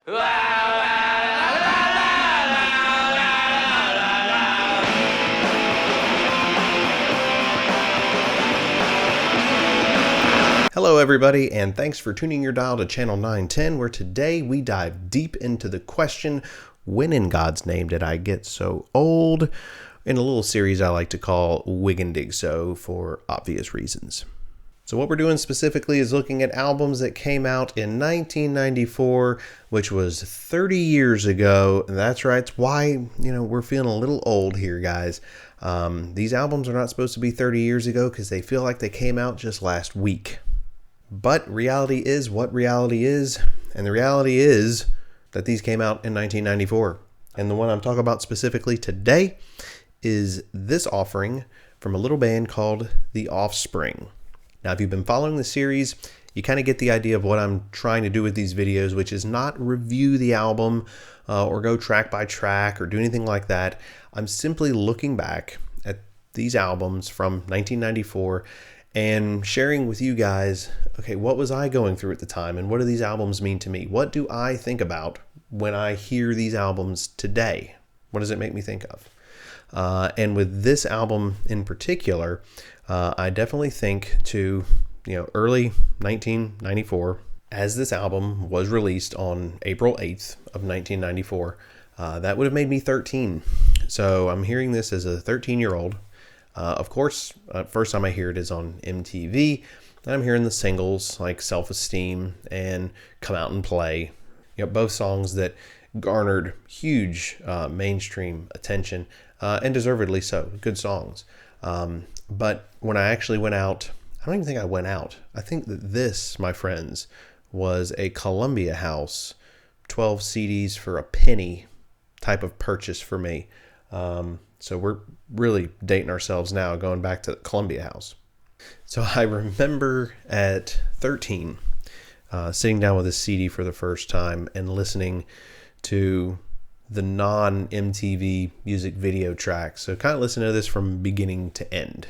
Hello everybody, and thanks for tuning your dial to channel 910, where today we dive deep into the question, when in God's name did I get so old? In a little series I like to call WIGNDIGSO for obvious reasons. So what we're doing specifically is looking at albums that came out in 1994, which was 30 years ago. And that's right, it's why, we're feeling a little old here, guys. These albums are not supposed to be 30 years ago because they feel like they came out just last week. But reality is what reality is, and the reality is that these came out in 1994. And the one I'm talking about specifically today is this offering from a little band called The Offspring. Now, if you've been following the series, you kind of get the idea of what I'm trying to do with these videos, which is not review the album or go track by track or do anything like that. I'm simply looking back at these albums from 1994 and sharing with you guys, okay, what was I going through at the time and what do these albums mean to me? What do I think about when I hear these albums today? What does it make me think of? And with this album in particular, I definitely think to, early 1994, as this album was released on April 8th of 1994, that would have made me 13. So I'm hearing this as a 13-year-old. Of course, first time I hear it is on MTV, and I'm hearing the singles like Self-Esteem and Come Out and Play, both songs that garnered huge mainstream attention, and deservedly so, good songs. But when I actually went out, I don't even think I went out. I think that this, my friends, was a Columbia House 12 CDs for a penny type of purchase for me. So we're really dating ourselves now, going back to Columbia House. So I remember at 13, sitting down with a CD for the first time and listening to the non-MTV music video tracks. So kind of listen to this from beginning to end.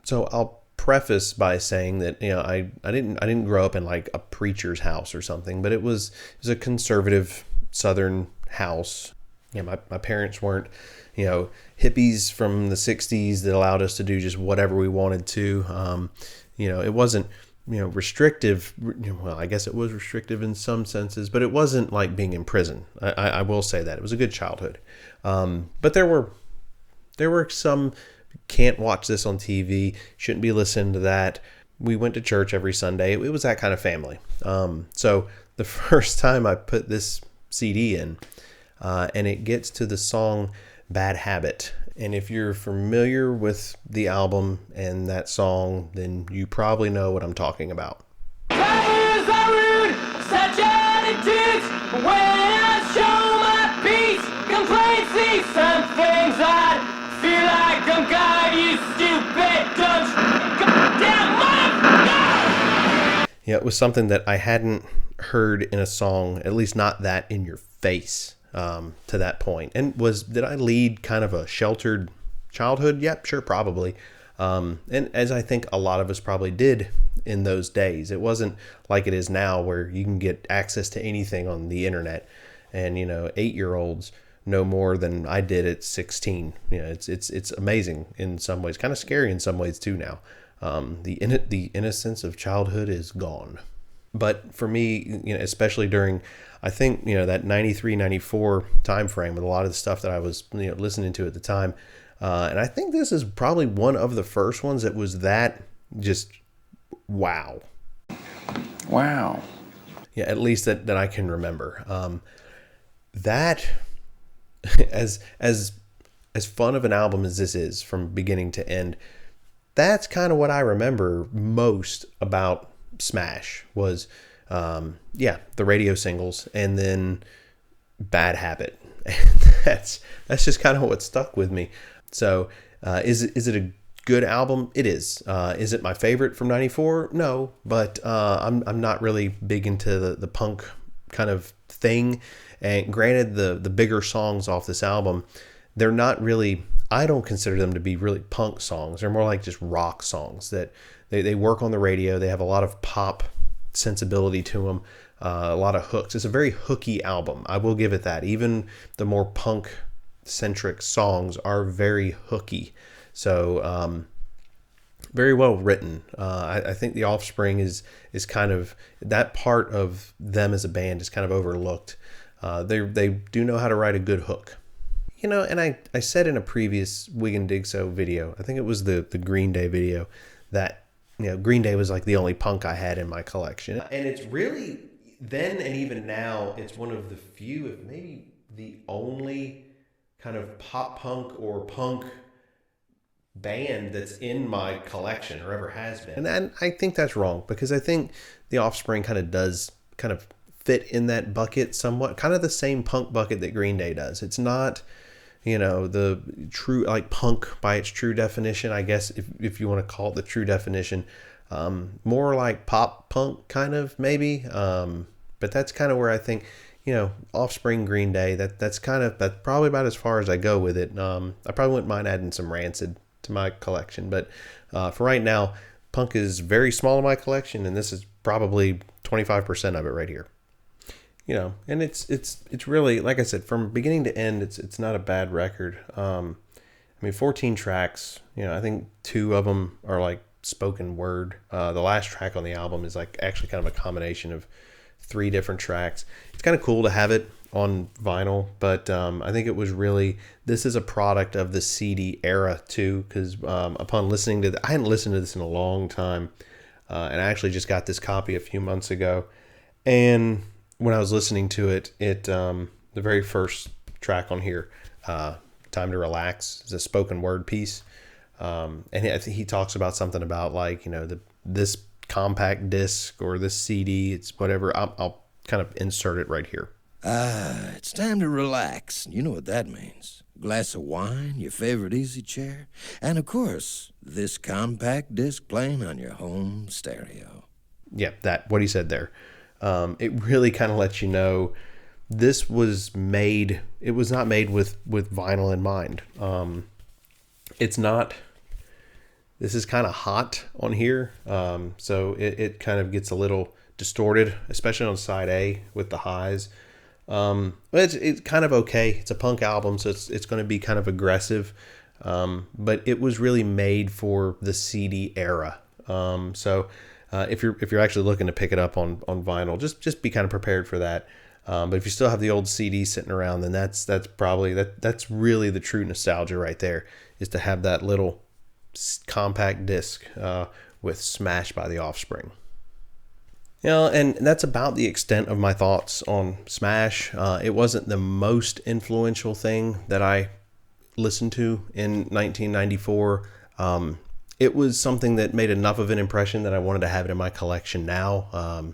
So I'll preface by saying that I didn't grow up in like a preacher's house or something, but it was a conservative Southern house. My parents weren't hippies from the 60s that allowed us to do just whatever we wanted to. It wasn't restrictive. Well, I guess it was restrictive in some senses, but it wasn't like being in prison. I will say that it was a good childhood. But there were some, can't watch this on TV, shouldn't be listening to that. We went to church every Sunday. It was that kind of family. So the first time I put this CD in, and it gets to the song Bad Habit. And if you're familiar with the album and that song, then you probably know what I'm talking about. Players are rude, such attitudes. When I show my peace, complaints see some things odd. Feel like I'm God, you stupid dumb goddamn motherfucker! It was something that I hadn't heard in a song, at least not that in your face. To that point. And did I lead kind of a sheltered childhood? Yep, sure, probably. And as I think a lot of us probably did in those days, it wasn't like it is now where you can get access to anything on the internet. And, 8-year-olds know more than I did at 16. It's amazing in some ways, kind of scary in some ways too now. The innocence of childhood is gone. But for me, especially during, I think, that 93, 94 time frame with a lot of the stuff that I was, listening to at the time. And I think this is probably one of the first ones that was that just wow. Wow. Yeah, at least that I can remember. That as fun of an album as this is from beginning to end, that's kind of what I remember most about Smash was, the radio singles and then Bad Habit. that's just kind of what stuck with me. So, is it a good album? It is. Is it my favorite from '94? No, but I'm not really big into the punk kind of thing. And granted, the bigger songs off this album, they're not really, I don't consider them to be really punk songs. They're more like just rock songs that they work on the radio. They have a lot of pop sensibility to them. a lot of hooks. It's a very hooky album. I will give it that. Even the more punk-centric songs are very hooky. So very well written. I think the Offspring is kind of, that part of them as a band is kind of overlooked. They do know how to write a good hook. You know, and I said in a previous WIGNDIGSO video, I think it was the Green Day video, that, you know, Green Day was like the only punk I had in my collection. And it's really, then and even now, it's one of the few, if maybe the only kind of pop punk or punk band that's in my collection or ever has been. And I think that's wrong, because I think the Offspring kind of does kind of fit in that bucket somewhat, kind of the same punk bucket that Green Day does. It's not, you know, the true, like, punk by its true definition, I guess, if you want to call it the true definition. More like pop punk kind of, maybe. But that's kind of where I think, you know, Offspring, Green Day, that's probably about as far as I go with it. I probably wouldn't mind adding some Rancid to my collection, but for right now, punk is very small in my collection, and this is probably 25% of it right here. You know, and it's really, like I said, from beginning to end, it's not a bad record. I mean, 14 tracks, you know, I think 2 of them are like spoken word. The last track on the album is like actually kind of a combination of 3 different tracks. It's kind of cool to have it on vinyl, but I think it was really, this is a product of the CD era too, because upon listening to I hadn't listened to this in a long time, and I actually just got this copy a few months ago, and when I was listening to it, the very first track on here, Time to Relax, is a spoken word piece. And I think he talks about something about, like, you know, this compact disc or this CD, it's whatever. I'll kind of insert it right here. It's time to relax. You know what that means. A glass of wine, your favorite easy chair, and of course, this compact disc playing on your home stereo. Yeah, what he said there. It really kind of lets you know this was made, it was not made with vinyl in mind. It's not, this is kind of hot on here. So it kind of gets a little distorted, especially on side A with the highs. But it's kind of okay. It's a punk album, so it's going to be kind of aggressive. But it was really made for the CD era. If you're actually looking to pick it up on vinyl, just be kind of prepared for that. But if you still have the old CD sitting around, then that's probably that's really the true nostalgia right there, is to have that little compact disc with Smash by the Offspring. You know, and that's about the extent of my thoughts on Smash. It wasn't the most influential thing that I listened to in 1994. It was something that made enough of an impression that I wanted to have it in my collection now.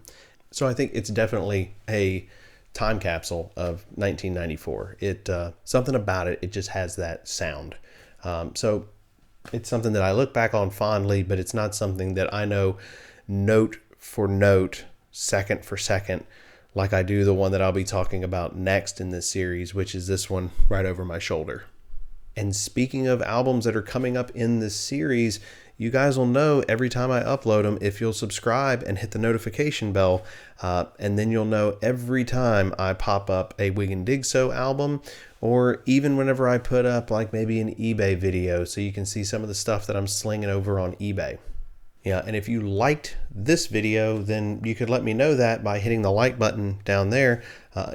So I think it's definitely a time capsule of 1994. Something about it just has that sound. So it's something that I look back on fondly, but it's not something that I know note for note, second for second, like I do the one that I'll be talking about next in this series, which is this one right over my shoulder. And speaking of albums that are coming up in this series, you guys will know every time I upload them if you'll subscribe and hit the notification bell. And then you'll know every time I pop up a WIGNDIGSO album, or even whenever I put up like maybe an eBay video, so you can see some of the stuff that I'm slinging over on eBay. Yeah, and if you liked this video, then you could let me know that by hitting the like button down there.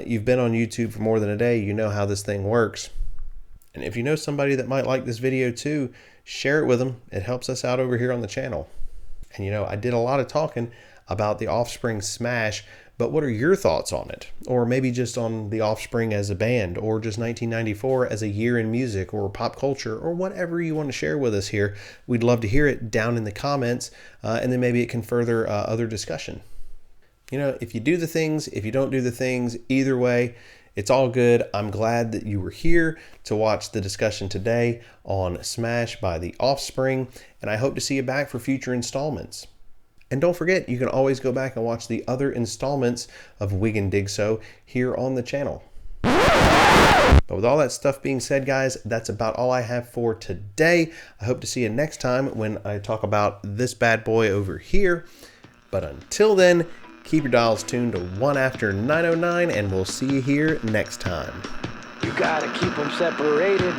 You've been on YouTube for more than a day. You know how this thing works. And if you know somebody that might like this video too, share it with them. It helps us out over here on the channel. And you know, I did a lot of talking about the Offspring Smash, but what are your thoughts on it? Or maybe just on the Offspring as a band, or just 1994 as a year in music or pop culture, or whatever you want to share with us here. We'd love to hear it down in the comments, and then maybe it can further other discussion. You know, if you do the things, if you don't do the things, either way, it's all good. I'm glad that you were here to watch the discussion today on Smash by the Offspring, and I hope to see you back for future installments. And don't forget, you can always go back and watch the other installments of WIGNDIGSO here on the channel. But with all that stuff being said, guys, that's about all I have for today. I hope to see you next time when I talk about this bad boy over here. But until then, Keep your dials tuned to 1 after 909, and we'll see you here next time. You gotta keep them separated.